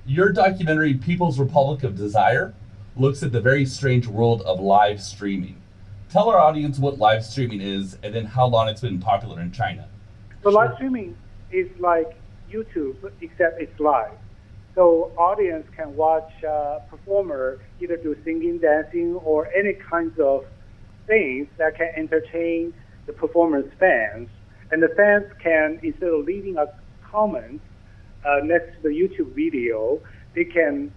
Your documentary, People's Republic of Desire, looks at the very strange world of live streaming. Tell our audience what live streaming is and then how long it's been popular in China. So live streaming is like YouTube, except it's live. So audience can watch performer either do singing, dancing, or any kinds of things that can entertain the performer's fans. And the fans can, instead of leaving a comment next to the YouTube video, they can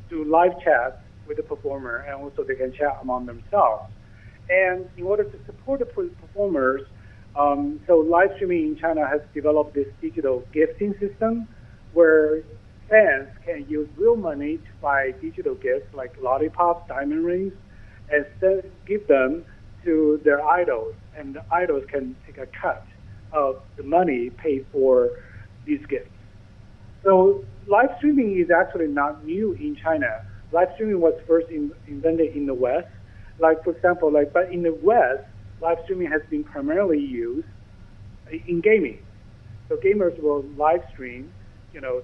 do live chat with the performer, and also they can chat among themselves. And in order to support the performers, so live streaming in China has developed this digital gifting system where fans can use real money to buy digital gifts like lollipops, diamond rings, and give them to their idols. And the idols can take a cut of the money paid for these gifts. So live streaming is actually not new in China. Live streaming was first invented in the West. Like, for example, but in the West, live streaming has been primarily used in gaming. So gamers will live stream,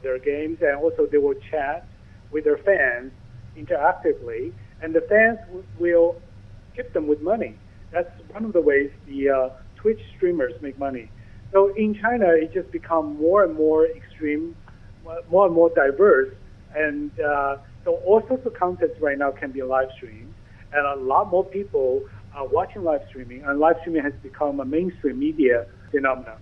their games, and also they will chat with their fans interactively, and the fans will tip them with money. That's one of the ways the Twitch streamers make money. So in China, it just become more and more extreme, more and more diverse, and so all sorts of contents right now can be live streamed, and a lot more people are watching live streaming, and live streaming has become a mainstream media phenomenon.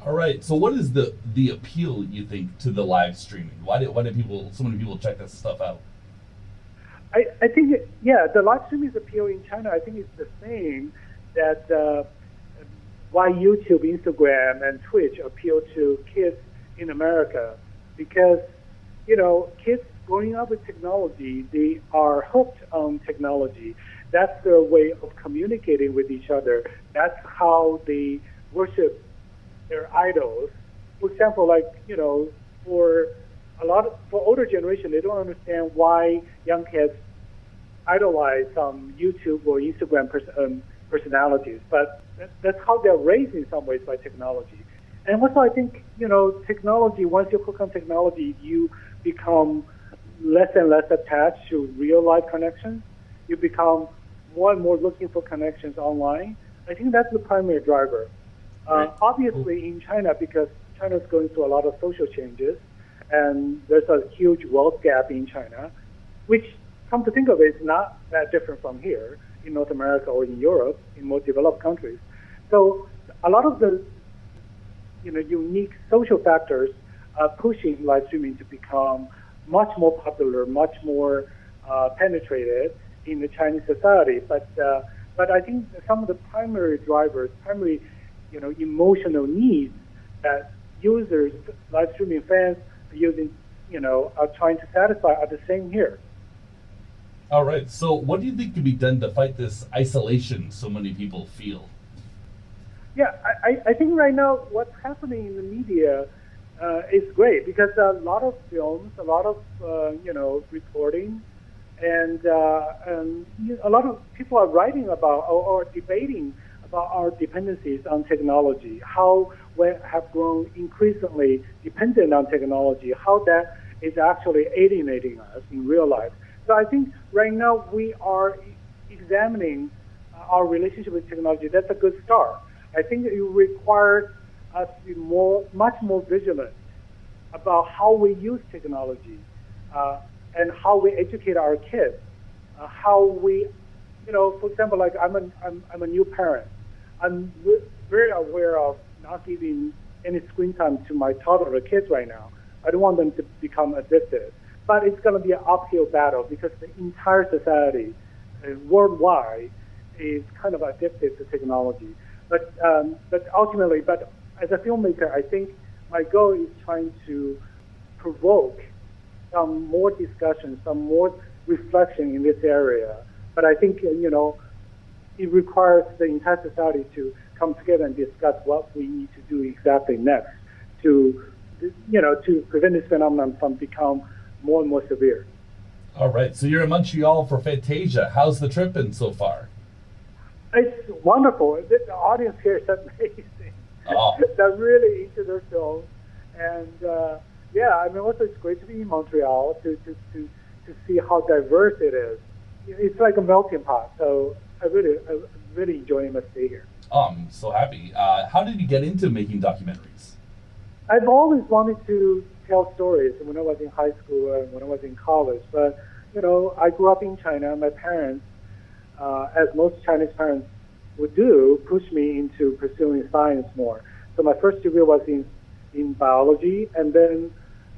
All right. So, what is the appeal, you think, to the live streaming? Why do so many people check this stuff out? I think the live streaming's appeal in China, I think, is the same that why YouTube, Instagram, and Twitch appeal to kids in America, because kids growing up with technology, they are hooked on technology. That's their way of communicating with each other. That's how they worship their idols. For example, for older generation, they don't understand why young kids idolize some YouTube or Instagram personalities, but that's how they're raised in some ways by technology. And also, I think technology. Once you hook on technology, you become less and less attached to real life connections. You become more and more looking for connections online. I think that's the primary driver. Obviously, in China, because China is going through a lot of social changes, and there's a huge wealth gap in China, which, come to think of it, is not that different from here in North America or in Europe, in more developed countries. So a lot of the unique social factors are pushing live streaming to become much more popular, much more penetrated in the Chinese society. But I think some of the primary drivers, emotional needs that users, live streaming fans are using, are trying to satisfy are the same here. All right. So, what do you think can be done to fight this isolation so many people feel? Yeah, I think right now what's happening in the media is great, because a lot of films, a lot of reporting, and a lot of people are writing about or debating about our dependencies on technology, how we have grown increasingly dependent on technology, how that is actually alienating us in real life. So I think right now we are examining our relationship with technology. That's a good start. I think it requires us to be much more vigilant about how we use technology and how we educate our kids. How we, for example, like I'm a new parent. I'm very aware of not giving any screen time to my toddler kids right now. I don't want them to become addicted. But it's going to be an uphill battle, because the entire society worldwide is kind of addicted to technology. But ultimately, as a filmmaker, I think my goal is trying to provoke some more discussion, some more reflection in this area. But I think, it requires the entire society to come together and discuss what we need to do exactly next to prevent this phenomenon from become more and more severe. All right. So you're in Montreal for Fantasia. How's the trip been so far? It's wonderful. The audience here is amazing. Oh. They're really into their films, and Yeah, I mean, also it's great to be in Montreal to see how diverse it is. It's like a melting pot. So I really enjoy my stay here. Oh, I'm so happy. How did you get into making documentaries? I've always wanted to tell stories when I was in high school and when I was in college. But I grew up in China. My parents, as most Chinese parents would do, pushed me into pursuing science more. So my first degree was in biology, and then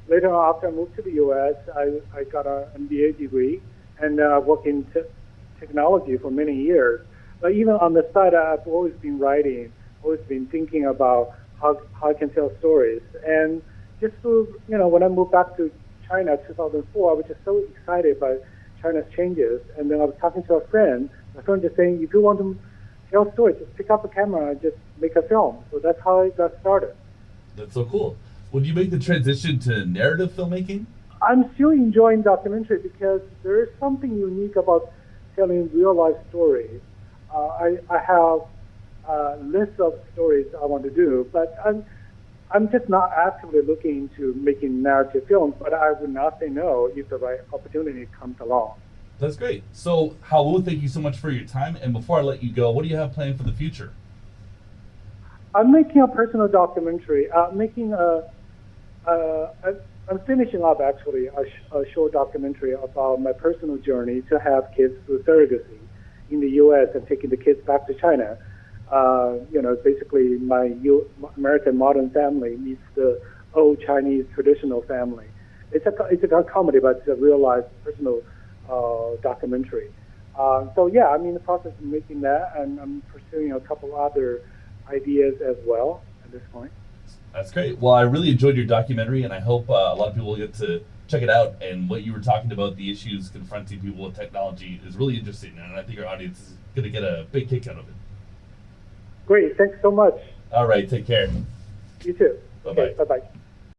later on, after I moved to the U.S., I got an MBA degree, and I worked in technology for many years. But even on the side, I've always been writing, always been thinking about how I can tell stories. And just when I moved back to China 2004, I was just so excited by China's changes. And then I was talking to a friend, my friend just saying, if you want to tell stories, just pick up a camera and just make a film. So that's how I got started. That's so cool. Would you make the transition to narrative filmmaking? I'm still enjoying documentary because there is something unique about telling real life stories. I have a list of stories I want to do, but I'm just not actively looking into making narrative films, but I would not say no if the right opportunity comes along. That's great. So, Hao Wu, thank you so much for your time. And before I let you go, what do you have planned for the future? I'm making a personal documentary. I'm finishing up actually a short documentary about my personal journey to have kids through surrogacy in the U.S. and taking the kids back to China. Basically my American modern family meets the old Chinese traditional family. It's a comedy, but it's a real life personal documentary. So yeah, I'm in the process of making that, and I'm pursuing a couple other ideas as well at this point. That's great. Well, I really enjoyed your documentary, and I hope a lot of people will get to check it out. And what you were talking about, the issues confronting people with technology, is really interesting, and I think our audience is going to get a big kick out of it. Great. Thanks so much. All right. Take care. You too. Bye-bye. Okay, bye-bye.